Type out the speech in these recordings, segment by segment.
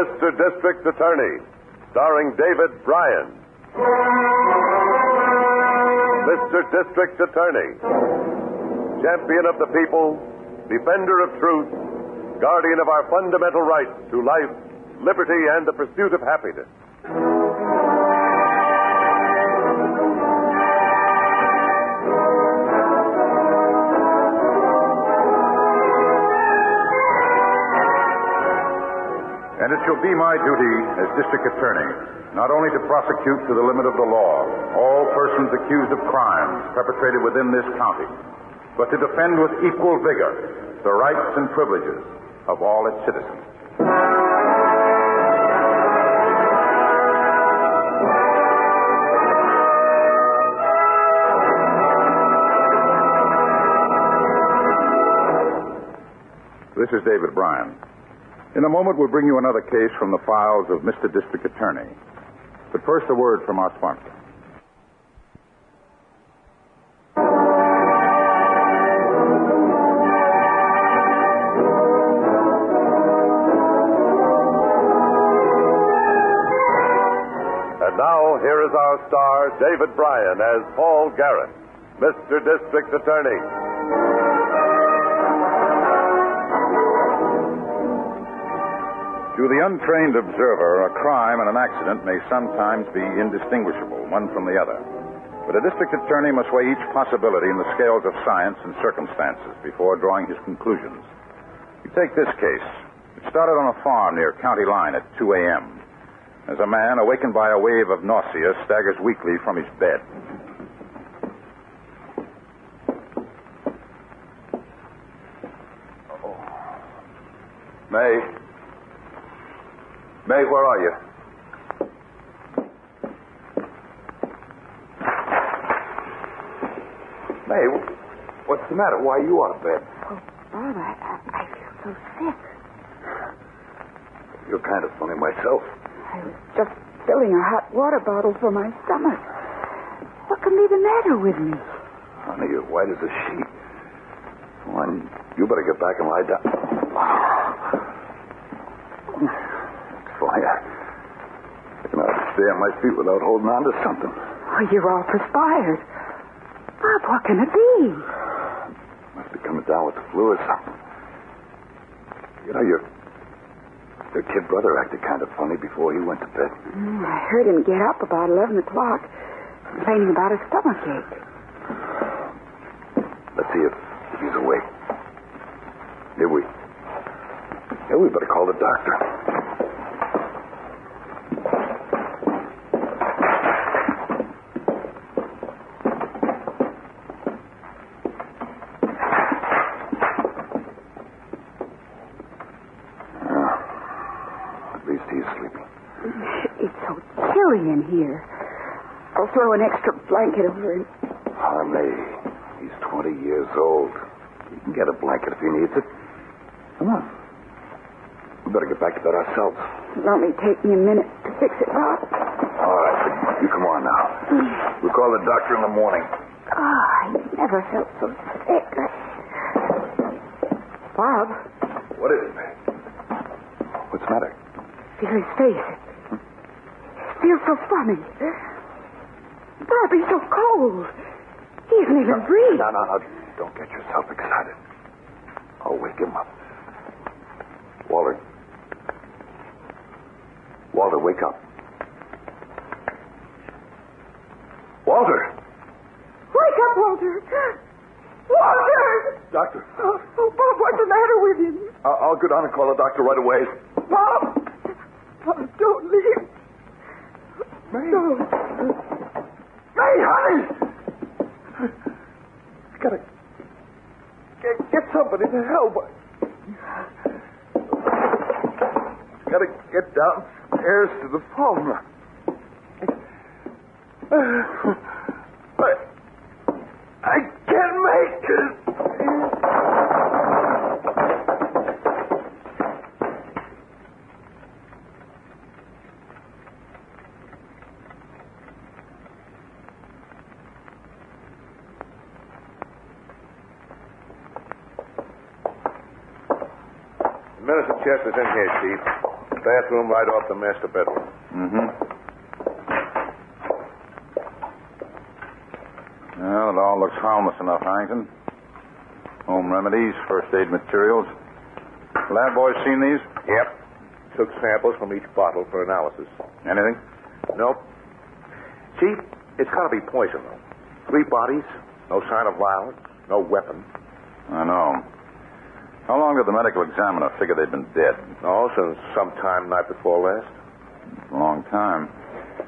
Mr. District Attorney, starring David Bryan. Mr. District Attorney, champion of the people, defender of truth, guardian of our fundamental rights to life, liberty, and the pursuit of happiness. And it shall be my duty as district attorney not only to prosecute to the limit of the law all persons accused of crimes perpetrated within this county, but to defend with equal vigor the rights and privileges of all its citizens. This is David Bryan. In a moment, we'll bring you another case from the files of Mr. District Attorney. But first, a word from our sponsor. And now, here is our star, David Bryan, as Paul Garrett, Mr. District Attorney. To the untrained observer, a crime and an accident may sometimes be indistinguishable, one from the other. But a district attorney must weigh each possibility in the scales of science and circumstances before drawing his conclusions. You take this case. It started on a farm near County Line at 2 a.m. as a man, awakened by a wave of nausea, staggers weakly from his bed. May, where are you? May, what's the matter? Why are you out of bed? Oh, Bob, I feel so sick. You're kind of funny myself. I was just filling a hot water bottle for my stomach. What can be the matter with me? Honey, you're white as a sheet. Come on, you better get back and lie down. Fine. I can hardly stay on my feet without holding on to something. Oh, you're all perspired. Bob, what can it be? Must be coming down with the flu or something. You know, your kid brother acted kind of funny before he went to bed. I heard him get up about 11 o'clock, complaining about a stomachache. Let's see if he's awake. Here we better call the doctor. It's so chilly in here. I'll throw an extra blanket over him. Honey, he's 20 years old. He can get a blanket if he needs it. Come on. We better get back to bed ourselves. It'll only take me a minute to fix it, Bob. All right, you come on now. We'll call the doctor in the morning. Oh, I never felt so sick. Bob. What is it, man? What's the matter? Feel his face. Feels so funny. Bob, he's so cold. He isn't even breathing. No. Don't get yourself excited. I'll wake him up. Walter, wake up. Walter! Wake up, Walter! Walter! Doctor. Oh, Bob, what's the matter with him? I'll go down and call the doctor right away. Bob! Bob, don't leave. May. No. May, honey! I gotta get somebody to help. Gotta get downstairs to the phone. I can't make it. Medicine chest is in here, Chief. Bathroom right off the master bedroom. Mm-hmm. Well, it all looks harmless enough, Harrington. Home remedies, first aid materials. Lab boys seen these? Yep. Took samples from each bottle for analysis. Anything? Nope. Chief, it's got to be poison, though. 3 bodies, no sign of violence, no weapon. I know. How long did the medical examiner figure they'd been dead? Oh, since sometime night before last. A long time.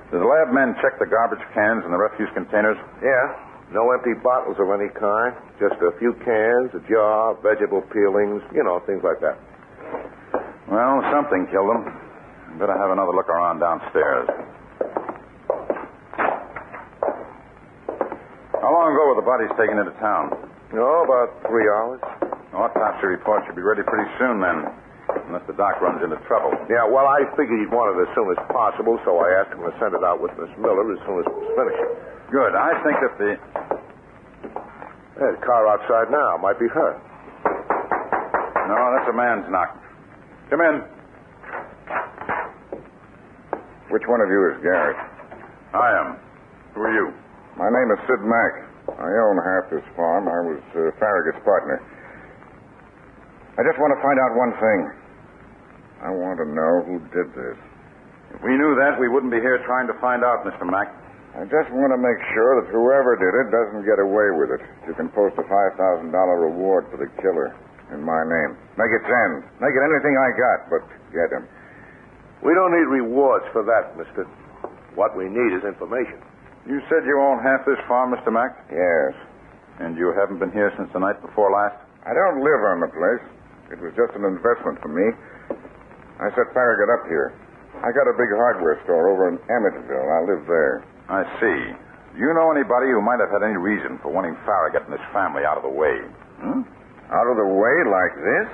Did the lab men check the garbage cans and the refuse containers? Yeah. No empty bottles of any kind. Just a few cans, a jar, vegetable peelings, things like that. Well, something killed them. Better have another look around downstairs. How long ago were the bodies taken into town? Oh, about 3 hours. Autopsy report should be ready pretty soon, then. Unless the doc runs into trouble. Yeah, well, I figured he'd want it as soon as possible, so I asked him to send it out with Miss Miller as soon as it was finished. Good. I think that the... There's a car outside now. Might be her. No, that's a man's knock. Come in. Which one of you is Garrett? I am. Who are you? My name is Sid Mack. I own half this farm. I was Farragut's partner. I just want to find out one thing. I want to know who did this. If we knew that, we wouldn't be here trying to find out, Mr. Mack. I just want to make sure that whoever did it doesn't get away with it. You can post a $5,000 reward for the killer in my name. Make it 10. Make it anything I got, but get him. We don't need rewards for that, mister. What we need is information. You said you own half this farm, Mr. Mack? Yes. And you haven't been here since the night before last? I don't live on the place. It was just an investment for me. I set Farragut up here. I got a big hardware store over in Emmetsville. I live there. I see. Do you know anybody who might have had any reason for wanting Farragut and his family out of the way? Out of the way like this?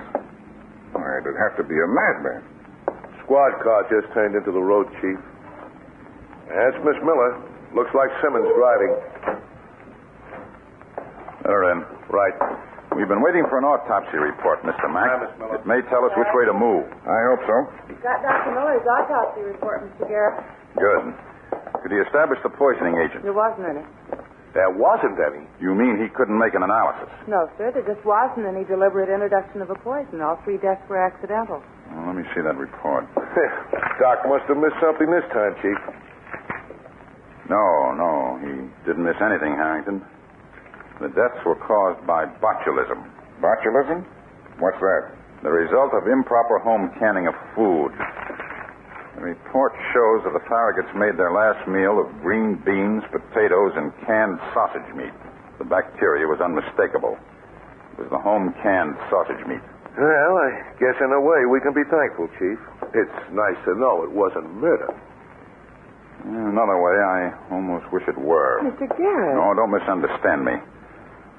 Why, it'd have to be a madman. Squad car just turned into the road, Chief. That's Miss Miller. Looks like Simmons driving. They're in. Right. We've been waiting for an autopsy report, Mr. Mack. Hi, Miss Miller. It may tell us which way to move. I hope so. Got Dr. Miller's autopsy report, Mr. Garrett. Good. Could he establish the poisoning agent? There wasn't any. There wasn't any. You mean he couldn't make an analysis? No, sir. There just wasn't any deliberate introduction of a poison. All 3 deaths were accidental. Well, let me see that report. Doc must have missed something this time, Chief. No, he didn't miss anything, Harrington. The deaths were caused by botulism. Botulism? What's that? The result of improper home canning of food. The report shows that the Farraguts made their last meal of green beans, potatoes, and canned sausage meat. The bacteria was unmistakable. It was the home canned sausage meat. Well, I guess in a way we can be thankful, Chief. It's nice to know it wasn't murder. Another way, I almost wish it were. Mr. Garrett. No, don't misunderstand me.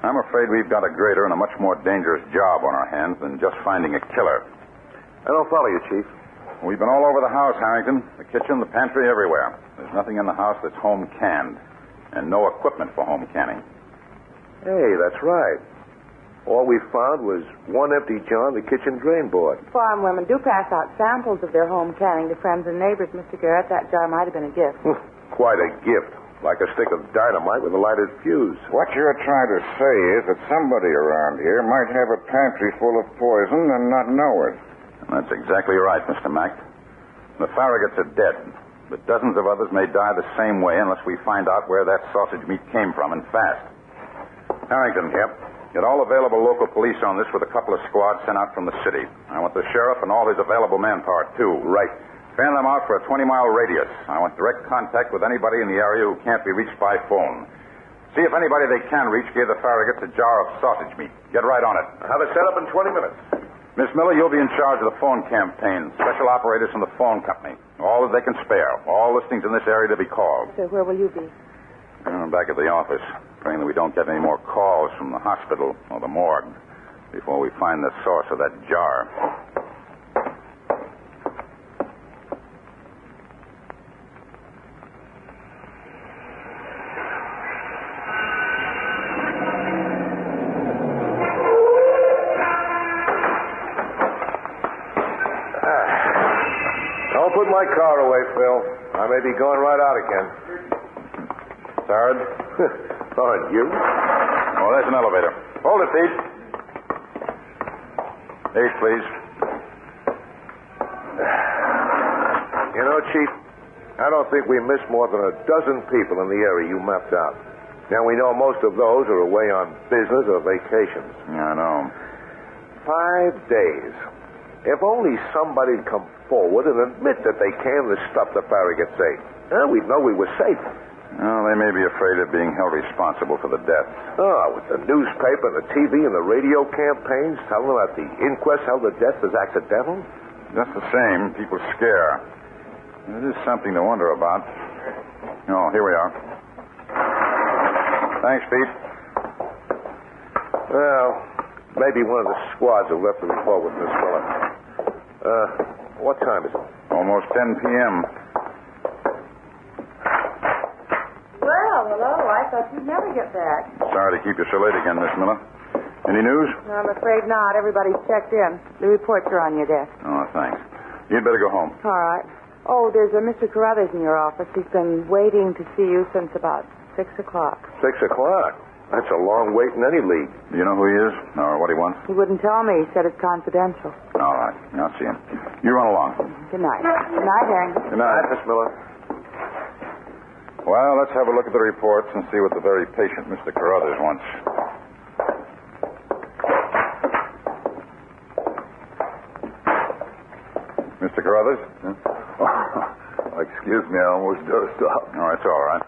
I'm afraid we've got a greater and a much more dangerous job on our hands than just finding a killer. I don't follow you, Chief. We've been all over the house, Harrington. The kitchen, the pantry, everywhere. There's nothing in the house that's home canned. And no equipment for home canning. Hey, that's right. All we found was one empty jar on the kitchen drain board. Farm women do pass out samples of their home canning to friends and neighbors, Mr. Garrett. That jar might have been a gift. Quite a gift. Like a stick of dynamite with a lighted fuse. What you're trying to say is that somebody around here might have a pantry full of poison and not know it. That's exactly right, Mr. Mack. The Farraguts are dead, but dozens of others may die the same way unless we find out where that sausage meat came from, and fast. Harrington, get all available local police on this with a couple of squads sent out from the city. I want the sheriff and all his available manpower, too. Right. Fan them out for a 20-mile radius. I want direct contact with anybody in the area who can't be reached by phone. See if anybody they can reach gave the Farraguts a jar of sausage meat. Get right on it. I'll have it set up in 20 minutes. Miss Miller, you'll be in charge of the phone campaign. Special operators from the phone company. All that they can spare. All listings in this area to be called. So where will you be? I'm back at the office, praying that we don't get any more calls from the hospital or the morgue before we find the source of that jar. put my car away, Phil. I may be going right out again. Sarge? Aren't you? Oh, there's an elevator. Hold it, Pete. 8, please. You know, Chief, I don't think we missed more than a dozen people in the area you mapped out. Now, we know most of those are away on business or vacations. Yeah, I know. 5 days. If only somebody'd come forward and admit that they came to stop the Farragut's ate, we'd know we were safe. Well, they may be afraid of being held responsible for the death. Oh, with the newspaper and the TV and the radio campaigns telling them that the inquest held the death as accidental? Just the same, people scare. It is something to wonder about. Oh, here we are. Thanks, Pete. Well, maybe one of the squads have left the report with Miss Miller. What time is it? Almost 10 p.m. Well, hello. I thought you'd never get back. Sorry to keep you so late again, Miss Miller. Any news? No, I'm afraid not. Everybody's checked in. The reports are on your desk. Oh, thanks. You'd better go home. All right. Oh, there's a Mr. Carruthers in your office. He's been waiting to see you since about 6 o'clock. 6 o'clock? That's a long wait in any league. Do you know who he is or what he wants? He wouldn't tell me. He said it's confidential. All right. I'll see him. You run along. Good night. Good night, Harry. Good night. Miss Miller. Well, let's have a look at the reports and see what the very patient Mr. Carruthers wants. Mr. Carruthers? Oh, excuse me, I almost dozed off. Oh, it's all right.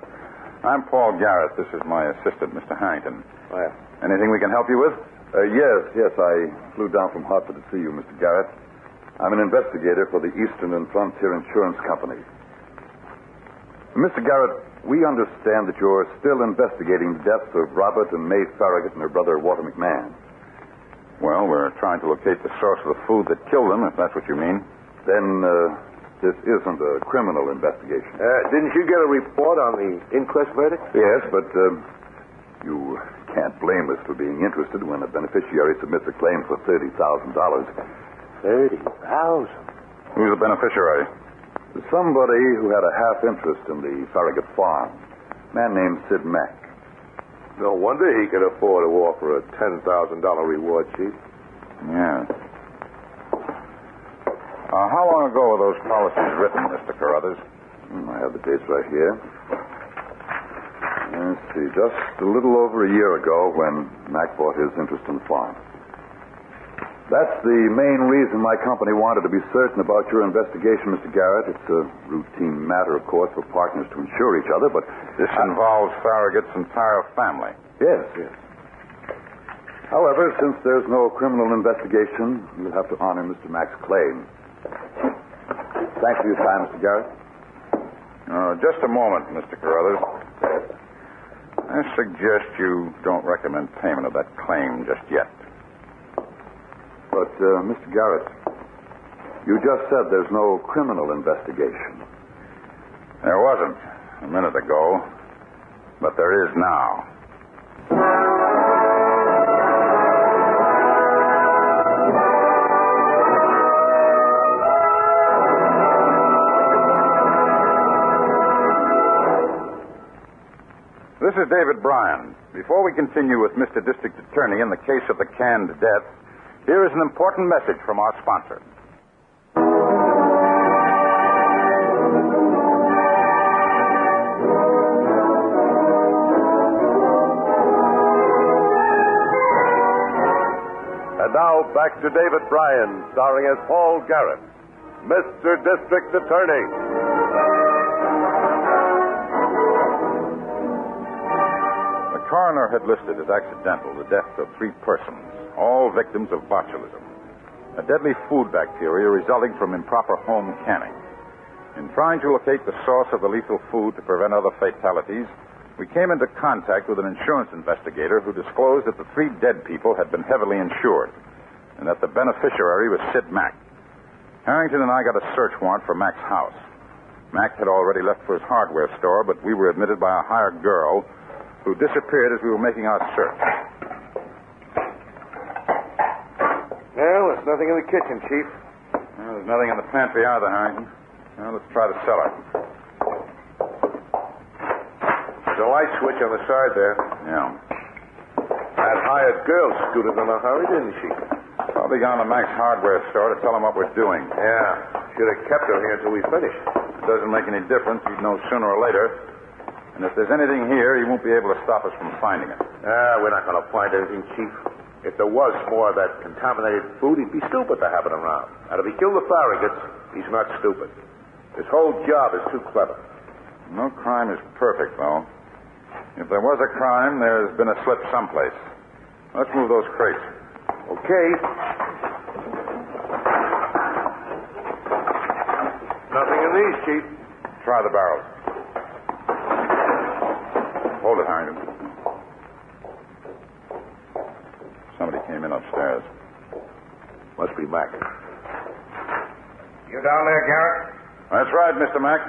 I'm Paul Garrett. This is my assistant, Mr. Harrington. Oh, yeah. Anything we can help you with? Yes, I flew down from Hartford to see you, Mr. Garrett. I'm an investigator for the Eastern and Frontier Insurance Company. Mr. Garrett, we understand that you're still investigating the deaths of Robert and May Farragut and their brother, Walter McMahon. Well, we're trying to locate the source of the food that killed them, if that's what you mean. Then, this isn't a criminal investigation. Didn't you get a report on the inquest verdict? Yes, but you can't blame us for being interested when a beneficiary submits a claim for $30,000. 30,000? Who's the beneficiary? Somebody who had a half interest in the Farragut farm. A man named Sid Mack. No wonder he could afford to offer a $10,000 reward, Chief. Yeah. How long ago were those policies written, Mr. Carruthers? I have the dates right here. Let's see, just a little over a year ago when Mack bought his interest in the farm. That's the main reason my company wanted to be certain about your investigation, Mr. Garrett. It's a routine matter, of course, for partners to insure each other, but... This involves Farragut's entire family. Yes. However, since there's no criminal investigation, you'll have to honor Mr. Mack's claim. Thanks for your time, Mr. Garrett. Just a moment, Mr. Carruthers. I suggest you don't recommend payment of that claim just yet. But, Mr. Garrett, you just said there's no criminal investigation. There wasn't a minute ago, but there is now. This is David Bryan. Before we continue with Mr. District Attorney in the case of the canned death, here is an important message from our sponsor. And now, back to David Bryan, starring as Paul Garrett, Mr. District Attorney. The coroner had listed as accidental the death of 3 persons, all victims of botulism, a deadly food bacteria resulting from improper home canning. In trying to locate the source of the lethal food to prevent other fatalities, we came into contact with an insurance investigator who disclosed that the 3 dead people had been heavily insured and that the beneficiary was Sid Mack. Harrington and I got a search warrant for Mack's house. Mack had already left for his hardware store, but we were admitted by a hired girl who disappeared as we were making our search. Well, there's nothing in the kitchen, Chief. Well, there's nothing in the pantry either, Harrington. Now, let's try the cellar. There's a light switch on the side there. Yeah. That hired girl scooted in a hurry, didn't she? Probably gone to Mac's hardware store to tell him what we're doing. Yeah. Should have kept her here until we finished. It doesn't make any difference. He'd know sooner or later. And if there's anything here, he won't be able to stop us from finding it. We're not going to find anything, Chief. If there was more of that contaminated food, he'd be stupid to have it around. And if he killed the Farragut's, he's not stupid. This whole job is too clever. No crime is perfect, though. If there was a crime, there's been a slip someplace. Let's move those crates. Okay. Nothing in these, Chief. Try the barrels. Hold it, Harrington. Somebody came in upstairs. Must be Mac. You down there, Garrett? That's right, Mr. Mac.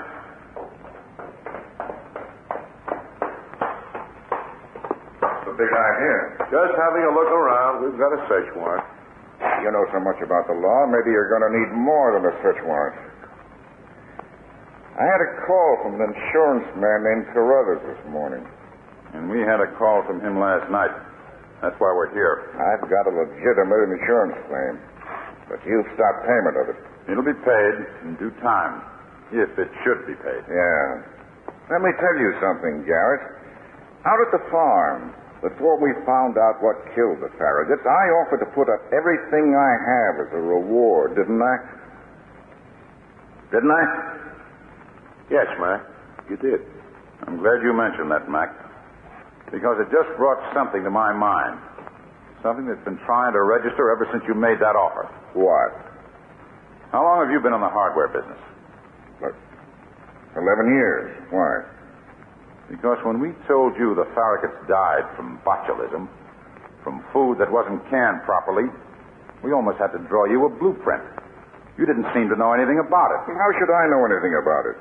What's the big idea? Just having a look around. We've got a search warrant. You know so much about the law, maybe you're going to need more than a search warrant. I had a call from an insurance man named Carruthers this morning. And we had a call from him last night. That's why we're here. I've got a legitimate insurance claim, but you've stopped payment of it. It'll be paid in due time, if it should be paid. Yeah. Let me tell you something, Garrett. Out at the farm, before we found out what killed the Farragut's, I offered to put up everything I have as a reward, didn't I? Didn't I? Yes, Mac. You did. I'm glad you mentioned that, Mac, because it just brought something to my mind. Something that's been trying to register ever since you made that offer. What? How long have you been in the hardware business? Look, 11 years. Why? Because when we told you the Farragut's died from botulism, from food that wasn't canned properly, we almost had to draw you a blueprint. You didn't seem to know anything about it. How should I know anything about it?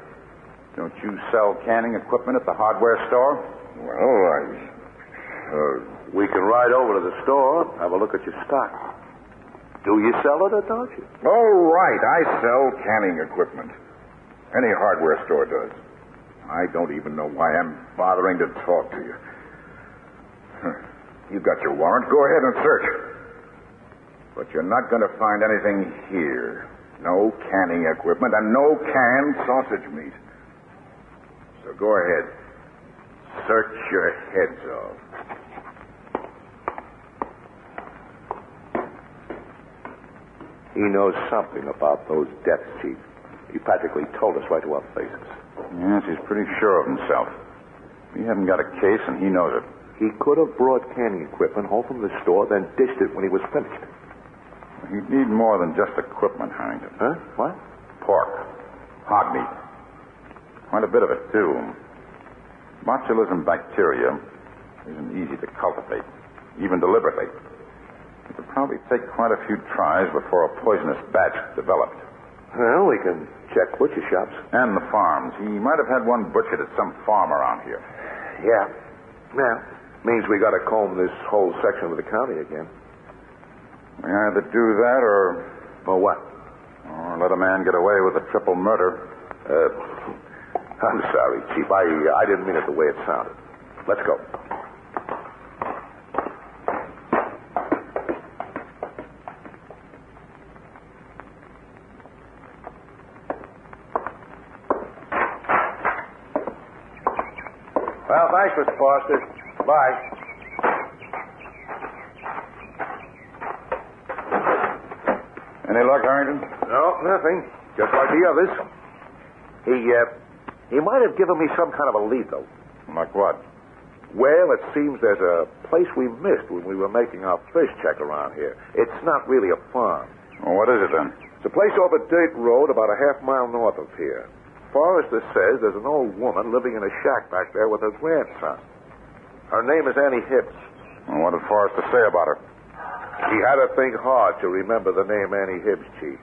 Don't you sell canning equipment at the hardware store? Well, We can ride over to the store, have a look at your stock. Do you sell it or don't you? Oh, right. I sell canning equipment. Any hardware store does. I don't even know why I'm bothering to talk to you. You've got your warrant. Go ahead and search. But you're not going to find anything here. No canning equipment and no canned sausage meat. So go ahead. Search your heads off. He knows something about those deaths, Chief. He practically told us right to our faces. Yes, he's pretty sure of himself. We haven't got a case, and he knows it. He could have brought canning equipment home from the store, then dished it when he was finished. He'd need more than just equipment, Harrington. Huh? What? Pork. Hog meat. Quite a bit of it, too. Botulism bacteria isn't easy to cultivate, even deliberately. It would probably take quite a few tries before a poisonous batch developed. Well, we can check butcher shops. And the farms. He might have had one butchered at some farm around here. Yeah. Means we got to comb this whole section of the county again. We either do that or what? Or let a man get away with a triple murder. I'm sorry, Chief. I didn't mean it the way it sounded. Let's go. Well, thanks, Mr. Foster. Bye. Any luck, Harrington? No, nothing. Just like the others. He might have given me some kind of a lead, though. Like what? Well, it seems there's a place we missed when we were making our fish check around here. It's not really a farm. Well, what is it, then? It's a place off a dirt road about a half-mile north of here. Forrester says there's an old woman living in a shack back there with her grandson. Her name is Annie Hibbs. Well, what did Forrester say about her? He had to think hard to remember the name Annie Hibbs, Chief.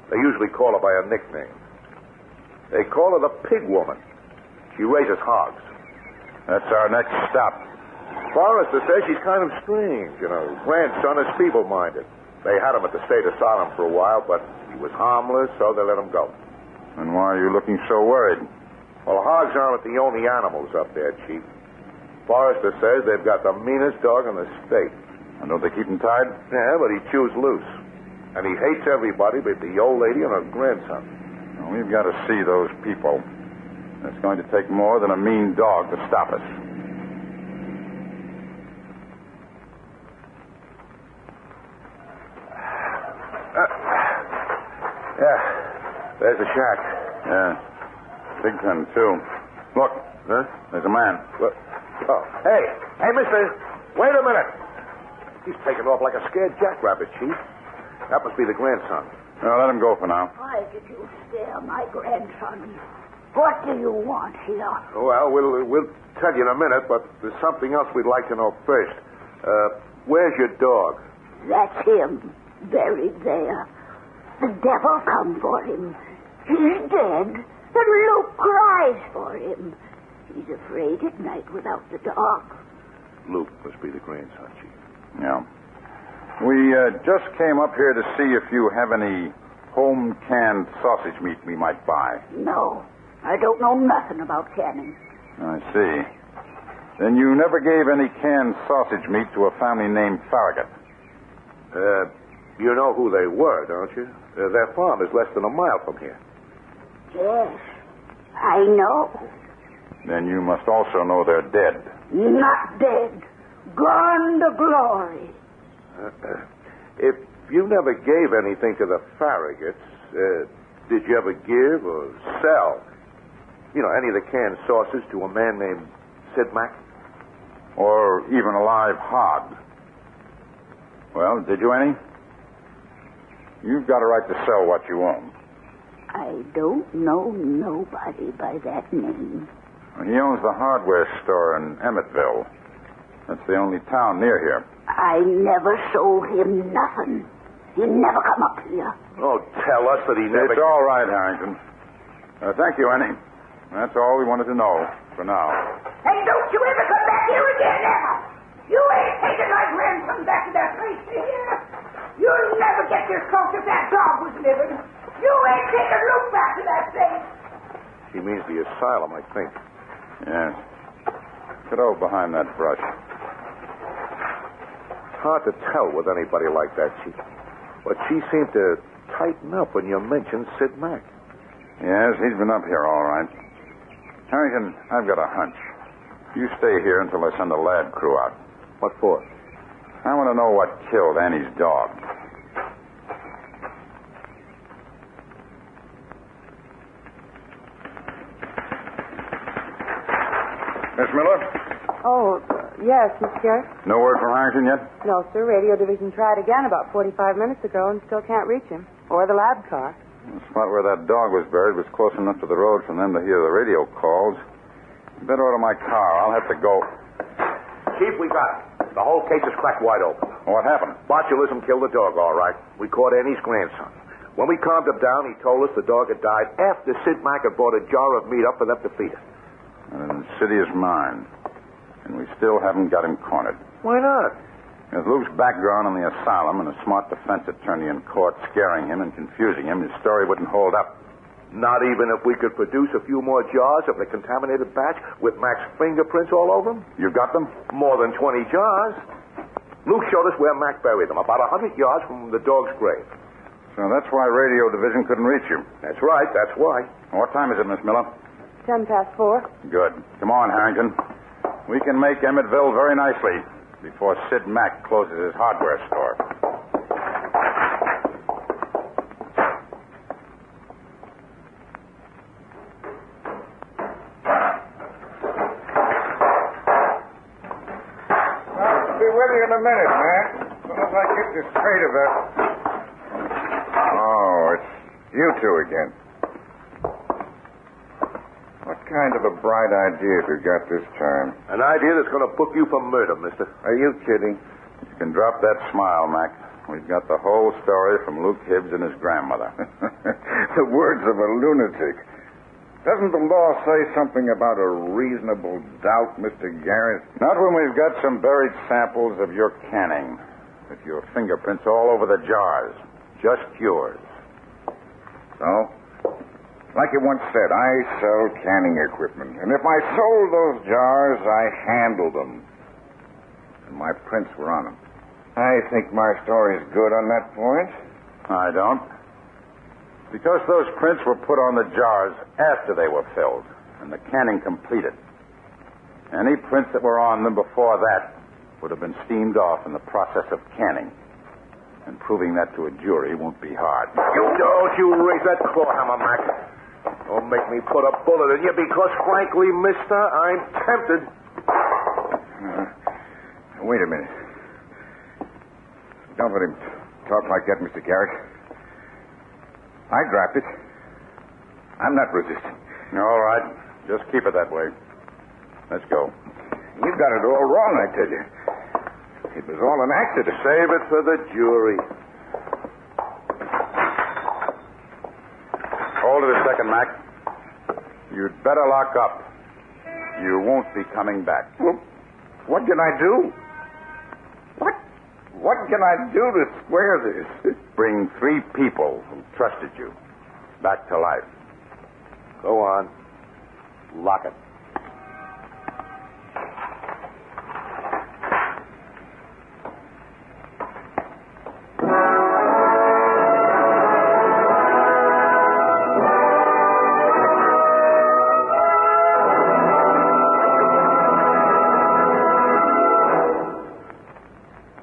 They usually call her by a nickname. They call her the Pig Woman. She raises hogs. That's our next stop. Forrester says she's kind of strange, Grandson is feeble-minded. They had him at the state asylum for a while, but he was harmless, so they let him go. And why are you looking so worried? Well, hogs aren't the only animals up there, Chief. Forrester says they've got the meanest dog in the state. And don't they keep him tied? Yeah, but he chews loose. And he hates everybody but the old lady and her grandson. Well, we've got to see those people. It's going to take more than a mean dog to stop us. Yeah, there's a shack. Yeah. Big pen, too. Look. Huh? There's a man. What? Oh, hey, mister, wait a minute. He's taking off like a scared jackrabbit, Chief. That must be the grandson. Well, let him go for now. Why did you scare my grandson? What do you want here? Well, we'll tell you in a minute, but there's something else we'd like to know first. Where's your dog? That's him, buried there. The devil come for him. He's dead, and Luke cries for him. He's afraid at night without the dog. Luke must be the grandson, Chief. Yeah. We just came up here to see if you have any home canned sausage meat we might buy. No, I don't know nothing about canning. I see. Then you never gave any canned sausage meat to a family named Farragut. You know who they were, don't you? Their farm is less than a mile from here. Yes, I know. Then you must also know they're dead. Not dead. Gone to glory. If you never gave anything to the Farraguts, did you ever give or sell, any of the canned sauces to a man named Sid Mack? Or even a live hog. Well, did you any? You've got a right to sell what you own. I don't know nobody by that name. He owns the hardware store in Emmettville. That's the only town near here. I never sold him nothing. He never come up here. Oh, tell us that he never... It's all right, Harrington. Thank you, Annie. That's all we wanted to know for now. And don't you ever come back here again, ever. You ain't taking my grandson back to that place here. You'll never get this close if that dog was living. You ain't taking Luke back to that place. He means the asylum, I think. Yes. Get over behind that brush. Hard to tell with anybody like that, Chief. But she seemed to tighten up when you mentioned Sid Mack. Yes, he's been up here all right. Harrington, I've got a hunch. You stay here until I send a lab crew out. What for? I want to know what killed Annie's dog. Miss Miller? Oh, yes, Mr. Garrett? No word from Harrington yet? No, sir. Radio division tried again about 45 minutes ago and still can't reach him. Or the lab car. The spot where that dog was buried was close enough to the road for them to hear the radio calls. You better order my car. I'll have to go. Chief, we got it. The whole case is cracked wide open. What happened? Botulism killed the dog, all right. We caught Annie's grandson. When we calmed him down, he told us the dog had died after Sid Mack had brought a jar of meat up for them to feed it. An insidious mind. And we still haven't got him cornered. Why not? With Luke's background in the asylum and a smart defense attorney in court scaring him and confusing him, his story wouldn't hold up. Not even if we could produce a few more jars of the contaminated batch with Mack's fingerprints all over them? You got them? More than 20 jars. Luke showed us where Mack buried them, about 100 yards from the dog's grave. So that's why radio division couldn't reach you. That's right, that's why. What time is it, Miss Miller? 4:10. Good. Come on, Harrington. We can make Emmettville very nicely before Sid Mack closes his hardware store. I'll be with you in a minute, man. As soon as I get you straight of that. Oh, it's you two again. What kind of a bright idea have you got this time? An idea that's going to book you for murder, mister. Are you kidding? You can drop that smile, Mac. We've got the whole story from Luke Hibbs and his grandmother. The words of a lunatic. Doesn't the law say something about a reasonable doubt, Mr. Garrett? Not when we've got some buried samples of your canning, with your fingerprints all over the jars. Just yours. So? Like like you once said, I sell canning equipment. And if I sold those jars, I handled them. And my prints were on them. I think my story's good on that point. I don't. Because those prints were put on the jars after they were filled and the canning completed. Any prints that were on them before that would have been steamed off in the process of canning. And proving that to a jury won't be hard. You raise that claw hammer, Mac. Don't make me put a bullet in you because, frankly, mister, I'm tempted. Wait a minute. Don't let him talk like that, Mr. Garrett. I dropped it. I'm not resisting. All right. Just keep it that way. Let's go. You got it all wrong, I tell you. It was all an accident. Save it for the jury. Hold it a second, Mac. You'd better lock up. You won't be coming back. Well, what can I do? What can I do to square this? Bring 3 people who trusted you back to life. Go on. Lock it.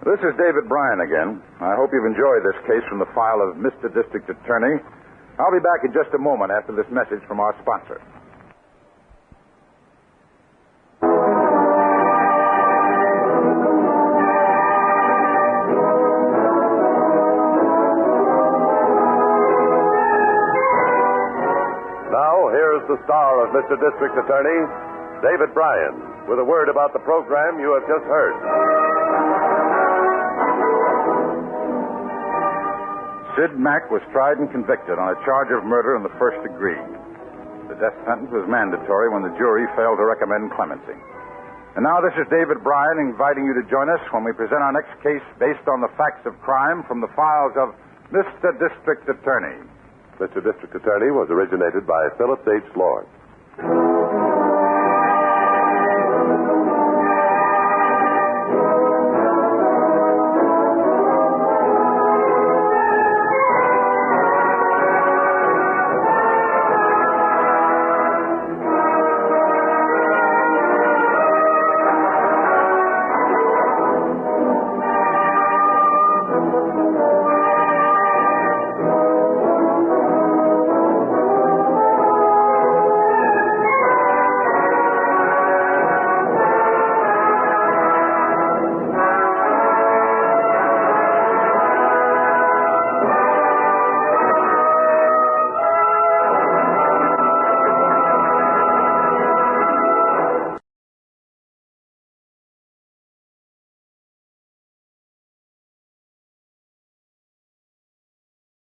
This is David Bryan again. I hope you've enjoyed this case from the file of Mr. District Attorney. I'll be back in just a moment after this message from our sponsor. Now, here's the star of Mr. District Attorney, David Bryan, with a word about the program you have just heard. Sid Mack was tried and convicted on a charge of murder in the first degree. The death sentence was mandatory when the jury failed to recommend clemency. And now this is David Bryan inviting you to join us when we present our next case based on the facts of crime from the files of Mr. District Attorney. Mr. District Attorney was originated by Phillips H. Lord.